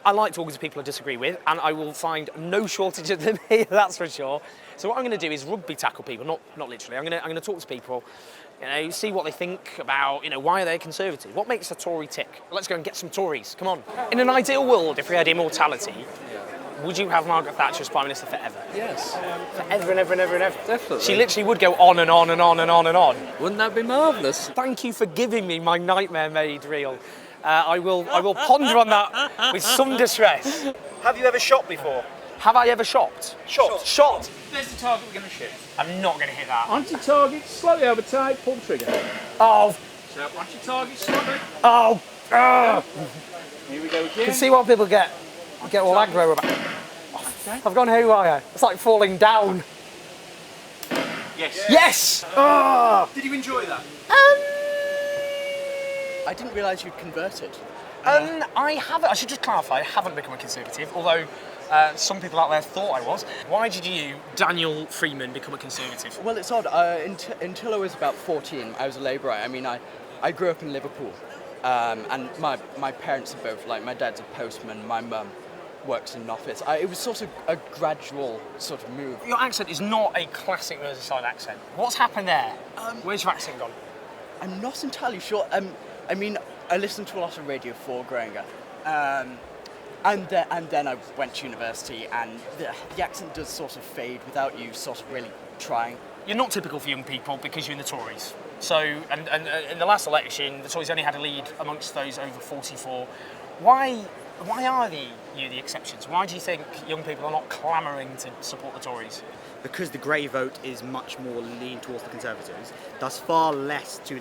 I like talking to people I disagree with, and I will find no shortage of them here, that's for sure. So what I'm going to do is rugby tackle people, not literally. I'm going to talk to people, see what they think about, why are they conservative? What makes a Tory tick? Let's go and get some Tories, come on. In an ideal world, if we had immortality, would you have Margaret Thatcher as Prime Minister forever? Yes. Forever and ever and ever and ever? Definitely. She literally would go on and on and on and on and on. Wouldn't that be marvellous? Thank you for giving me my nightmare made real. I will ponder on that with some distress. Have you ever shot before? Have I ever shopped? Shot. There's the target we're going to shoot. I'm not going to hit that. Anti-target, slightly over tight, pull the trigger. Oh. So, anti-target, slightly. Oh. Here we go again. You can see what people get all aggro about. Okay. I've gone haywire. It's like falling down. Yes. Yes! Oh. Did you enjoy that? I didn't realise you'd converted. I haven't. I should just clarify, I haven't become a Conservative, although some people out there thought I was. Why did you, Daniel Freeman, become a Conservative? Well, it's odd. Until I was about 14, I was a labourer. I mean, I grew up in Liverpool, and my parents are both, like, my dad's a postman, my mum works in an office. It was sort of a gradual sort of move. Your accent is not a classic Merseyside accent. What's happened there? Where's your accent gone? I'm not entirely sure. I mean, I listened to a lot of Radio 4 growing up, and then I went to university, and the accent does sort of fade without you sort of really trying. You're not typical for young people because you're in the Tories. So, and in the last election, the Tories only had a lead amongst those over 44. Why are you the exceptions? Why do you think young people are not clamouring to support the Tories? Because the grey vote is much more lean towards the Conservatives, does far less to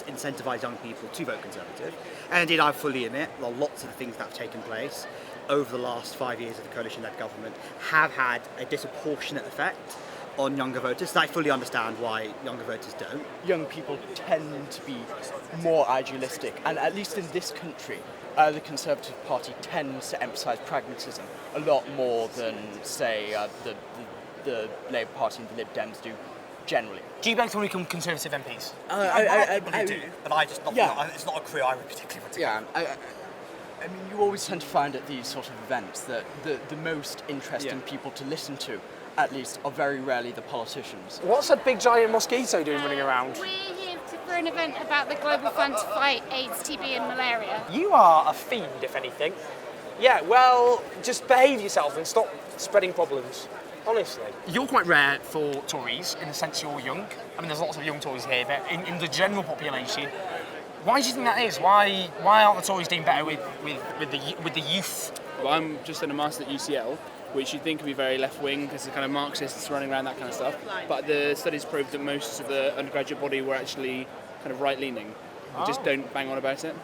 incentivise young people to vote Conservative. And indeed, I fully admit, well, lots of the things that have taken place over the last 5 years of the coalition-led government have had a disproportionate effect on younger voters. So I fully understand why younger voters don't. Young people tend to be more idealistic, and at least in this country, the Conservative Party tends to emphasise pragmatism a lot more than, say, the Labour Party and the Lib Dems do generally. Do you both want to become Conservative MPs? I do, but I just it's not a career I would particularly want to. Yeah, I mean, you always tend to find at these sort of events that the most interesting people to listen to, at least, are very rarely the politicians. What's a big giant mosquito doing running around? We're here for an event about the Global Fund to fight AIDS, TB and malaria. You are a fiend, if anything. Yeah, well, just behave yourself and stop spreading problems. Honestly. You're quite rare for Tories, in the sense you're young. I mean, there's lots of young Tories here, but in the general population, why do you think that is? Why aren't the Tories doing better with the youth? Well, I'm just done a master's at UCL, which you'd think would be very left-wing, because the kind of Marxists running around that kind of stuff. But the studies proved that most of the undergraduate body were actually kind of right-leaning. They just don't bang on about it.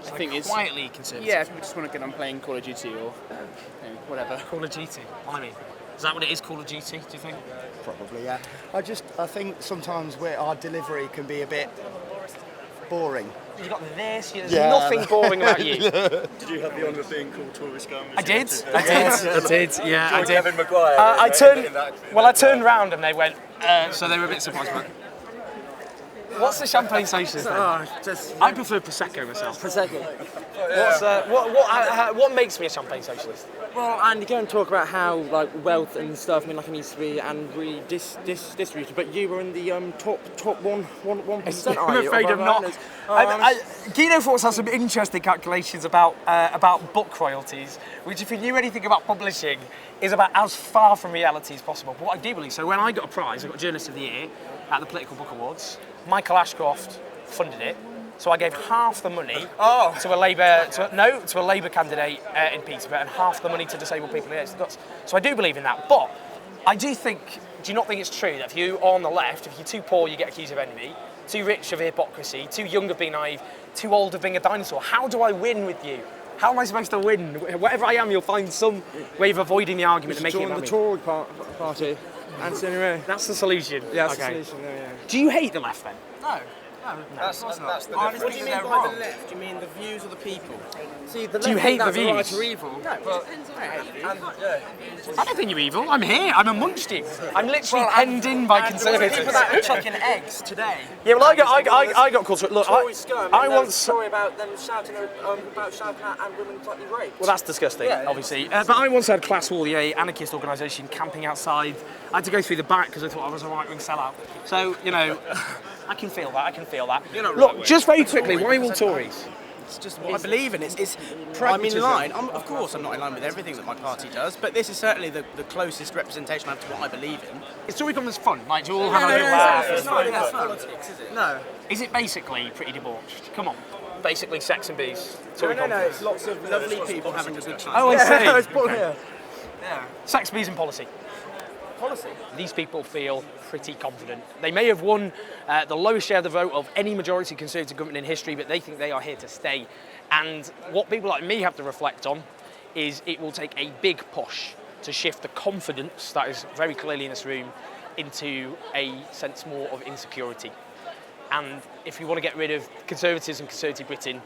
So I think it's quietly conservative. Yeah, people just want to get on playing Call of Duty or whatever. Call of Duty. I mean, is that what it is, Call of Duty? Do you think? Probably, yeah. I think sometimes our delivery can be a bit boring. You got this. There's nothing boring about you. Did you have the honour of being called Tory scum? I did. Yeah, I did. Kevin Maguire. I turned round and they went. So they were a bit surprised. But what's the champagne socialist then? I prefer Prosecco myself. Prosecco. What makes me a champagne socialist? Well, and you go and talk about how like wealth and stuff, I mean, like it needs to be and really distributed. But you were in the top 1%. I'm afraid I'm not. Guido Fawkes has some interesting calculations about book royalties, which, if you knew anything about publishing, is about as far from reality as possible. But what I do believe, so when I got a prize, I got Journalist of the Year at the Political Book Awards. Michael Ashcroft funded it. So I gave half the money to a Labour candidate in Peterborough, and half the money to disabled people in Scots. So I do believe in that. But I do think, do you not think it's true that if you are on the left, if you're too poor, you get accused of envy, too rich of hypocrisy, too young of being naive, too old of being a dinosaur? How do I win with you? How am I supposed to win? Whatever I am, you'll find some way of avoiding the argument and making it about me. Join the Tory party. Anthony Ray. That's the solution. Yeah, that's the solution. Yeah. Do you hate the left then? No. That's the What do you mean by the left? Do you mean the views of the people? See, the Do you left hate think the that's views? right or evil? No, it depends on I don't think you're evil. I'm here. I'm amongst you. I'm literally penned in by conservatives. People that were chucking eggs today. Yeah, well, I got called. Look, Tory scum. I and there was once. a story about them shouting out and women slightly raped. Well, that's disgusting, obviously. But I once had Class War, the anarchist organisation, camping outside. I had to go through the back because I thought I was a right-wing sellout. So, you know, I can feel that. Look, just very quickly, why all Tories? It's just what I believe in. I'm in line. Of course, I'm not in line with everything that my party does, but this is certainly the closest representation I have to what I believe in. Is Tory government's fun? Like, do you all have a little laugh? It's not politics, is it? No. Is it basically pretty debauched? Come on. Basically sex and bees. No, it's lots of lovely people having a good time. Oh, I see. Okay. Sex, bees and policy. Policy. These people feel pretty confident. They may have won the lowest share of the vote of any majority Conservative government in history, but they think they are here to stay. And what people like me have to reflect on is it will take a big push to shift the confidence that is very clearly in this room into a sense more of insecurity. And if you want to get rid of Conservatives and Conservative Britain,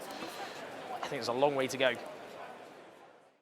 I think there's a long way to go.